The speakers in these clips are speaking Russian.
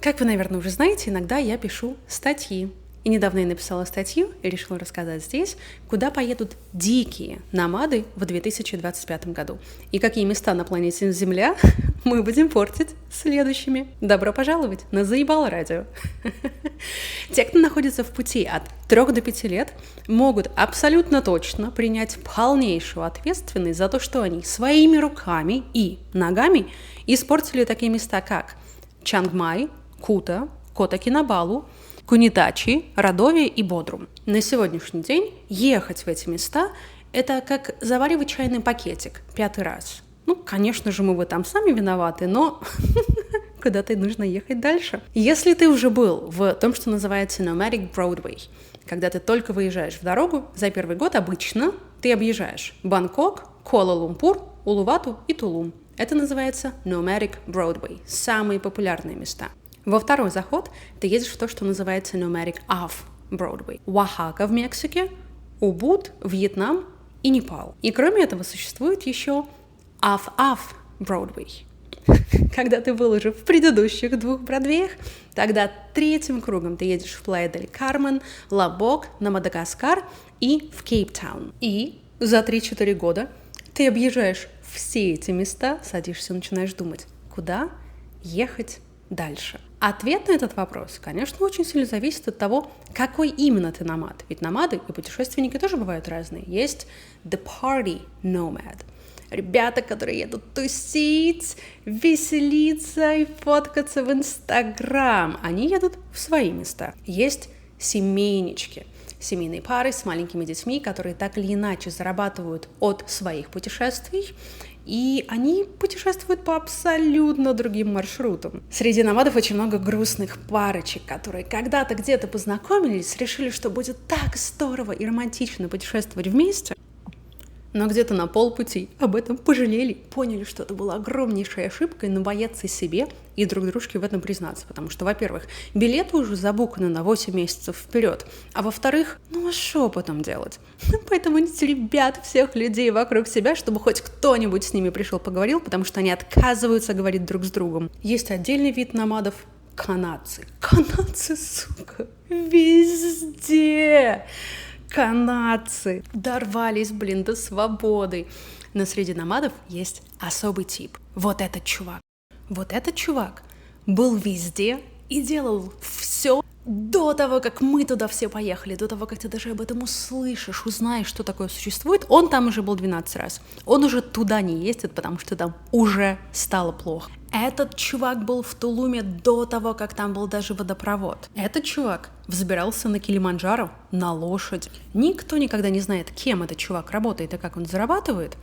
Как вы, наверное, уже знаете, иногда я пишу статьи. И недавно я написала статью и решила рассказать здесь, куда поедут дикие номады в 2025 году. И какие места на планете Земля мы будем портить следующими. Добро пожаловать на Заебало радио. Те, кто находится в пути от 3 до 5 лет, могут абсолютно точно принять полнейшую ответственность за то, что они своими руками и ногами испортили такие места, как Чангмай, Кута, Кота-Кинабалу, Кунитачи, Радове и Бодрум. На сегодняшний день ехать в эти места – это как заваривать чайный пакетик 5-й раз. Конечно же, мы в этом сами виноваты, но куда-то нужно ехать дальше. Если ты уже был в том, что называется Nomadic Broadway, когда ты только выезжаешь в дорогу, за первый год обычно ты объезжаешь Бангкок, Куала-Лумпур, Улувату и Тулум. Это называется Nomadic Broadway, самые популярные места. Во второй заход ты едешь в то, что называется Nomadic Off-Broadway. Оахака в Мексике, Убуд, Вьетнам и Непал. И кроме этого существует еще Off-Off-Broadway. Когда ты был уже в предыдущих 2 Бродвеях, тогда 3-м кругом ты едешь в Плая-дель-Кармен, Лобок, на Мадагаскар и в Кейптаун. И за 3-4 года ты объезжаешь все эти места, садишься и начинаешь думать, куда ехать дальше. Ответ на этот вопрос, конечно, очень сильно зависит от того, какой именно ты номад. Ведь номады и путешественники тоже бывают разные. Есть the party nomad. Ребята, которые едут тусить, веселиться и фоткаться в Инстаграм. Они едут в свои места. Есть семейнички. Семейные пары с маленькими детьми, которые так или иначе зарабатывают от своих путешествий, и они путешествуют по абсолютно другим маршрутам. Среди номадов очень много грустных парочек, которые когда-то где-то познакомились, решили, что будет так здорово и романтично путешествовать вместе, но где-то на полпути об этом пожалели, поняли, что это была огромнейшей ошибкой, но боятся себе и друг дружке в этом признаться. Потому что, во-первых, билеты уже забуканы на 8 месяцев вперед, а во-вторых, а что потом делать? Поэтому они теребят всех людей вокруг себя, чтобы хоть кто-нибудь с ними пришел поговорил, потому что они отказываются говорить друг с другом. Есть отдельный вид номадов – канадцы. Канадцы, сука, везде! Канадцы дорвались, до свободы. Но среди номадов есть особый тип. Вот этот чувак. Вот этот чувак был везде и делал все до того, как мы туда все поехали, до того, как ты даже об этом услышишь, узнаешь, что такое существует. Он там уже был 12 раз. Он уже туда не ездит, потому что там уже стало плохо. Этот чувак был в Тулуме до того, как там был даже водопровод. Этот чувак взбирался на Килиманджаро на лошадь. Никто никогда не знает, кем этот чувак работает и как он зарабатывает.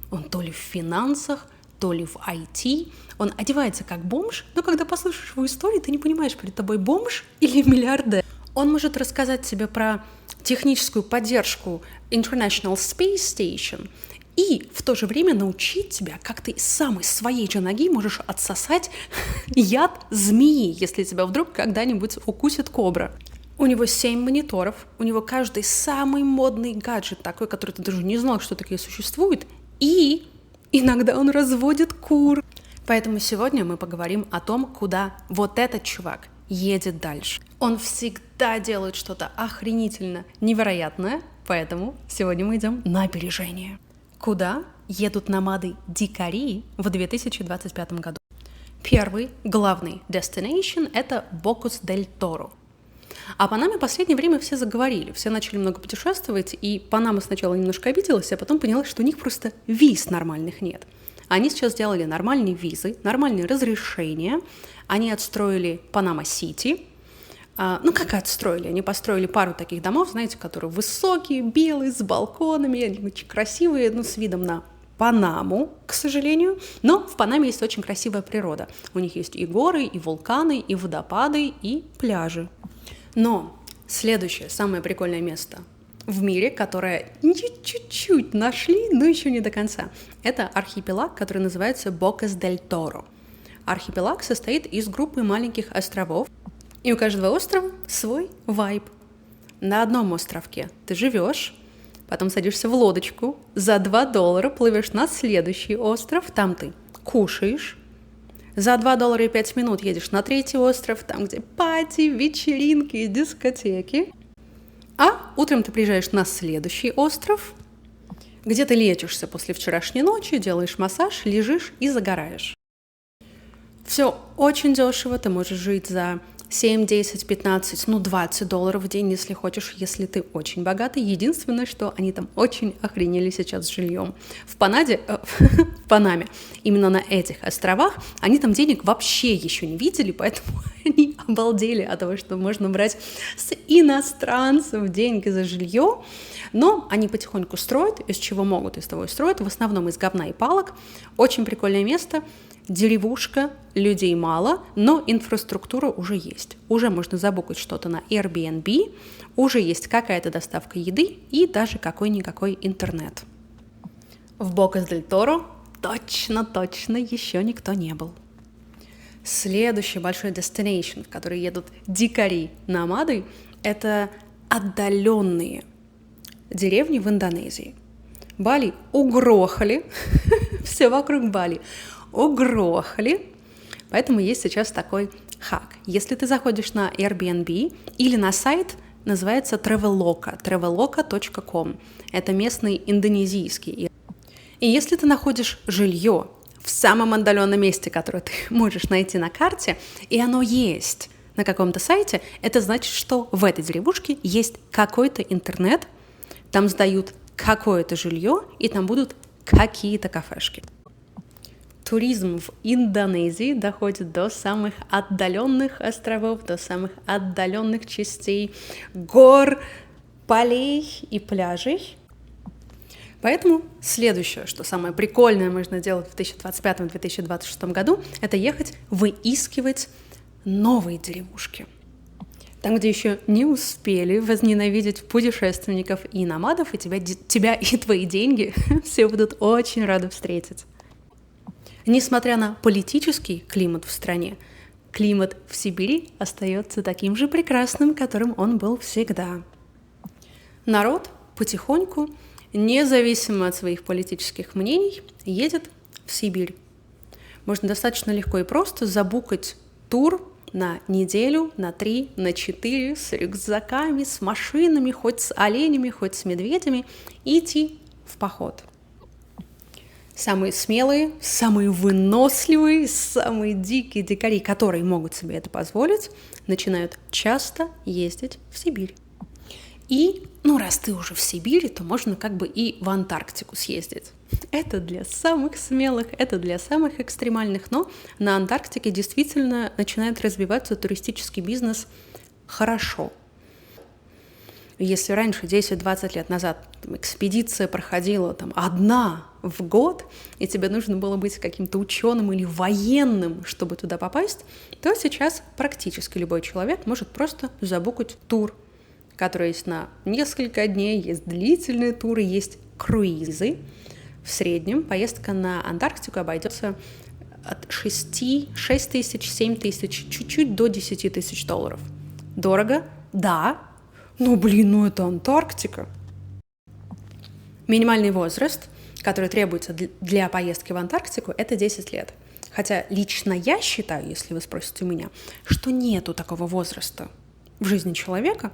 Он то ли в финансах, то ли в IT. Он одевается как бомж, но когда послушаешь его историю, ты не понимаешь, перед тобой бомж или миллиардер. Он может рассказать тебе про техническую поддержку International Space Station и в то же время научить тебя, как ты сам из своей же ноги можешь отсосать яд змеи, если тебя вдруг когда-нибудь укусит кобра. У него 7 мониторов, у него каждый самый модный гаджет такой, который ты даже не знал, что такие существуют, и иногда он разводит кур. Поэтому сегодня мы поговорим о том, куда вот этот чувак едет дальше. Он всегда делает что-то охренительно невероятное, поэтому сегодня мы идем на опережение. Куда едут номады-дикари в 2025 году? Первый, главный destination – это Бокус-дель-Торо. О Панаме в последнее время все заговорили, все начали много путешествовать, и Панама сначала немножко обиделась, а потом поняла, что у них просто виз нормальных нет. Они сейчас сделали нормальные визы, нормальные разрешения, они отстроили Панама-Сити. Как отстроили? Они построили пару таких домов, знаете, которые высокие, белые, с балконами, они очень красивые, с видом на Панаму, к сожалению. Но в Панаме есть очень красивая природа. У них есть и горы, и вулканы, и водопады, и пляжи. Но следующее, самое прикольное место в мире, которое чуть-чуть нашли, но еще не до конца, это архипелаг, который называется Бокас-дель-Торо. Архипелаг состоит из группы маленьких островов, и у каждого острова свой вайб. На одном островке ты живешь, потом садишься в лодочку, за $2 плывешь на следующий остров, там ты кушаешь, За $2.05 едешь на третий остров, там, где пати, вечеринки, дискотеки. А утром ты приезжаешь на следующий остров, где ты лечишься после вчерашней ночи, делаешь массаж, лежишь и загораешь. Все очень дешево, ты можешь жить за 7, 10, 15, $20 в день, если хочешь, если ты очень богатый. Единственное, что они там очень охренели сейчас с жильем. В Панаме, именно на этих островах, они там денег вообще еще не видели, поэтому они обалдели от того, что можно брать с иностранцев деньги за жилье. Но они потихоньку строят, из чего могут, из того и строят, в основном из говна и палок. Очень прикольное место. Деревушка, людей мало, но инфраструктура уже есть. Уже можно забукать что-то на Airbnb, уже есть какая-то доставка еды и даже какой-никакой интернет. В Бокас-дель-Торо точно еще никто не был. Следующий большой destination, в который едут дикари-номады, это отдаленные деревни в Индонезии. Бали угрохали, все вокруг Бали угрохали, поэтому есть сейчас такой хак. Если ты заходишь на Airbnb или на сайт, называется Traveloka, traveloka.com, это местный индонезийский. И если ты находишь жилье в самом отдаленном месте, которое ты можешь найти на карте, и оно есть на каком-то сайте, это значит, что в этой деревушке есть какой-то интернет, там сдают какое-то жилье, и там будут какие-то кафешки. Туризм в Индонезии доходит до самых отдаленных островов, до самых отдаленных частей гор, полей и пляжей. Поэтому следующее, что самое прикольное можно делать в 2025-2026 году, это ехать выискивать новые деревушки. Там, где еще не успели возненавидеть путешественников и номадов, и тебя и твои деньги все будут очень рады встретить. Несмотря на политический климат в стране, климат в Сибири остается таким же прекрасным, которым он был всегда. Народ потихоньку, независимо от своих политических мнений, едет в Сибирь. Можно достаточно легко и просто забукать тур на неделю, на 3, на 4, с рюкзаками, с машинами, хоть с оленями, хоть с медведями, и идти в поход. Самые смелые, самые выносливые, самые дикие дикари, которые могут себе это позволить, начинают часто ездить в Сибирь. И, раз ты уже в Сибири, то можно как бы и в Антарктику съездить. Это для самых смелых, это для самых экстремальных, но на Антарктике действительно начинает развиваться туристический бизнес хорошо. Если раньше, 10-20 лет назад, экспедиция проходила одна в год, и тебе нужно было быть каким-то ученым или военным, чтобы туда попасть, то сейчас практически любой человек может просто забукать тур, который есть на несколько дней, есть длительные туры, есть круизы. В среднем поездка на Антарктику обойдется от 6 тысяч, 7 тысяч, чуть-чуть до 10 тысяч $. Дорого? Да. Это Антарктика. Минимальный возраст, который требуется для поездки в Антарктику, это 10 лет. Хотя лично я считаю, если вы спросите у меня, что нету такого возраста в жизни человека,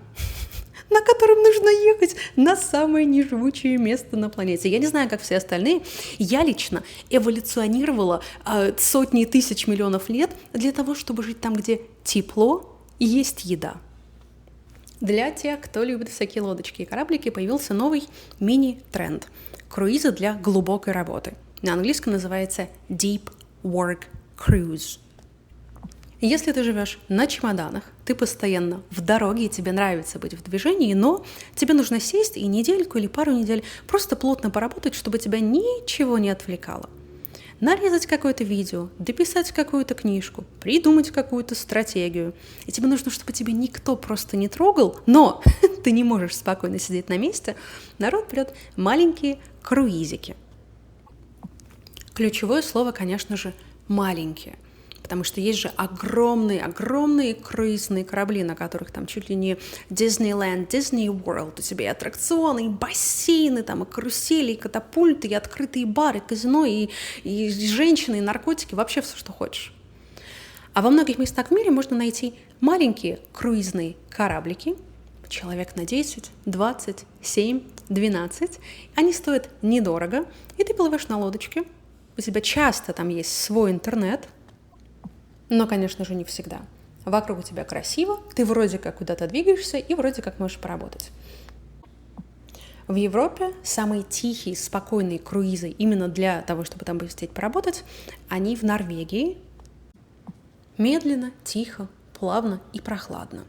на котором нужно ехать на самое неживучее место на планете. Я не знаю, как все остальные. Я лично эволюционировала сотни тысяч миллионов лет для того, чтобы жить там, где тепло и есть еда. Для тех, кто любит всякие лодочки и кораблики, появился новый мини-тренд – круизы для глубокой работы. На английском называется Deep Work Cruise. Если ты живешь на чемоданах, ты постоянно в дороге, и тебе нравится быть в движении, но тебе нужно сесть и недельку или пару недель просто плотно поработать, чтобы тебя ничего не отвлекало. Нарезать какое-то видео, дописать какую-то книжку, придумать какую-то стратегию. И тебе нужно, чтобы тебя никто просто не трогал, но ты не можешь спокойно сидеть на месте. Народ берет маленькие круизики. Ключевое слово, конечно же, маленькие. Потому что есть же огромные круизные корабли, на которых там чуть ли не Disneyland, Disney World, у тебя и аттракционы, и бассейны, там, и карусели, и катапульты, и открытые бары, казино, и женщины, и наркотики, вообще все, что хочешь. А во многих местах в мире можно найти маленькие круизные кораблики, человек на 10, 20, 7, 12. Они стоят недорого, и ты плывешь на лодочке. У тебя часто там есть свой интернет, но, конечно же, не всегда. Вокруг у тебя красиво, ты вроде как куда-то двигаешься и вроде как можешь поработать. В Европе самые тихие, спокойные круизы именно для того, чтобы там посидеть, поработать, они в Норвегии. Медленно, тихо, плавно и прохладно.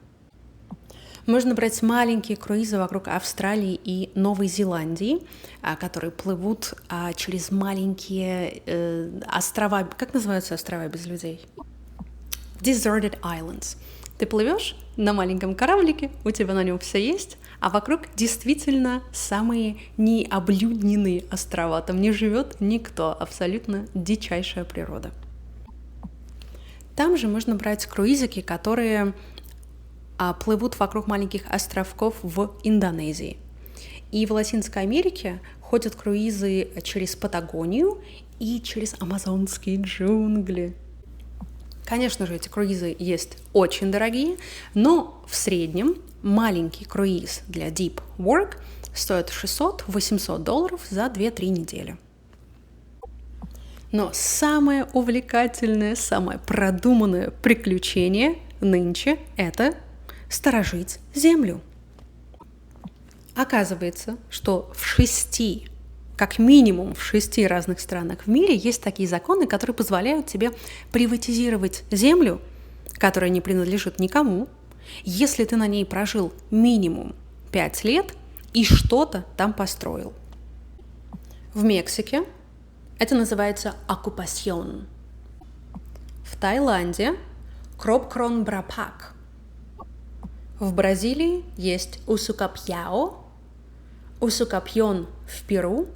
Можно брать маленькие круизы вокруг Австралии и Новой Зеландии, которые плывут через маленькие острова. Как называются острова без людей? Deserted Islands. Ты плывешь на маленьком кораблике, у тебя на нем все есть, а вокруг действительно самые необлюдненные острова. Там не живет никто, абсолютно дичайшая природа. Там же можно брать круизики, которые плывут вокруг маленьких островков в Индонезии. И в Латинской Америке ходят круизы через Патагонию и через амазонские джунгли. Конечно же, эти круизы есть очень дорогие, но в среднем маленький круиз для Deep Work стоит $600-800 за 2-3 недели. Но самое увлекательное, самое продуманное приключение нынче – это сторожить землю. Оказывается, что как минимум в 6 разных странах в мире есть такие законы, которые позволяют тебе приватизировать землю, которая не принадлежит никому, если ты на ней прожил минимум 5 лет и что-то там построил. В Мексике это называется оккупасьон. В Таиланде – кропкронбрапак. В Бразилии есть усукапьяо, усукапьон в Перу,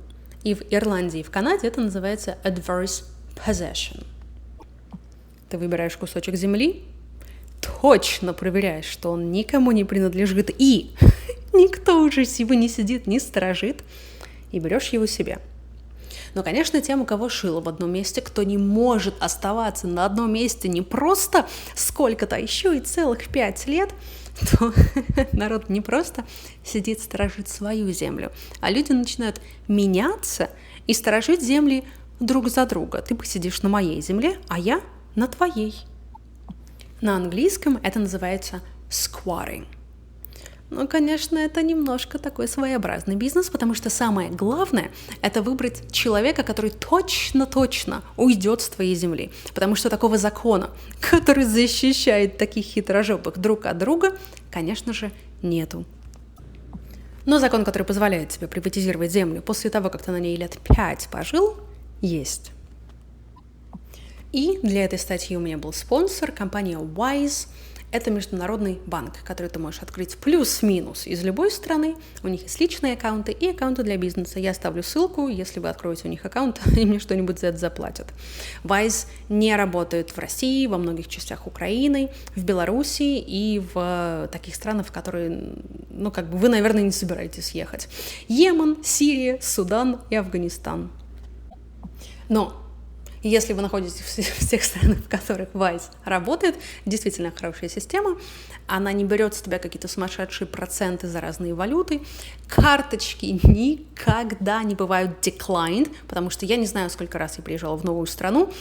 и в Ирландии и в Канаде это называется adverse possession. Ты выбираешь кусочек земли, точно проверяешь, что он никому не принадлежит, и никто уже его не сидит, не сторожит, и берешь его себе. Но, конечно, тем, у кого шило в одном месте, кто не может оставаться на одном месте не просто сколько-то, а еще и целых 5 лет, то народ не просто сидит сторожит свою землю, а люди начинают меняться и сторожить земли друг за друга. Ты посидишь на моей земле, а я на твоей. На английском это называется squatting. Ну, конечно, это немножко такой своеобразный бизнес, потому что самое главное – это выбрать человека, который точно уйдет с твоей земли. Потому что такого закона, который защищает таких хитрожопых друг от друга, конечно же, нету. Но закон, который позволяет тебе приватизировать землю после того, как ты на ней лет 5 пожил, есть. И для этой статьи у меня был спонсор, компания Wise. Это международный банк, который ты можешь открыть плюс-минус из любой страны. У них есть личные аккаунты и аккаунты для бизнеса. Я оставлю ссылку, если вы откроете у них аккаунт, и мне что-нибудь за это заплатят. Wise не работает в России, во многих частях Украины, в Белоруссии и в таких странах, в которые, вы, наверное, не собираетесь ехать. Йемен, Сирия, Судан и Афганистан. Но если вы находитесь в тех странах, в которых Wise работает, действительно хорошая система, она не берет с тебя какие-то сумасшедшие проценты за разные валюты, карточки никогда не бывают declined, потому что я не знаю, сколько раз я приезжала в новую страну,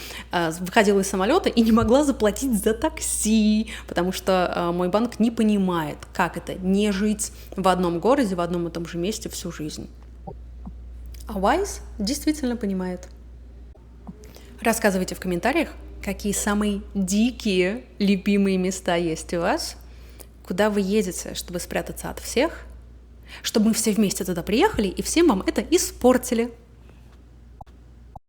выходила из самолета и не могла заплатить за такси, потому что мой банк не понимает, как это не жить в одном городе, в одном и том же месте всю жизнь. А Wise действительно понимает. Рассказывайте в комментариях, какие самые дикие любимые места есть у вас, куда вы едете, чтобы спрятаться от всех, чтобы мы все вместе туда приехали и всем вам это испортили.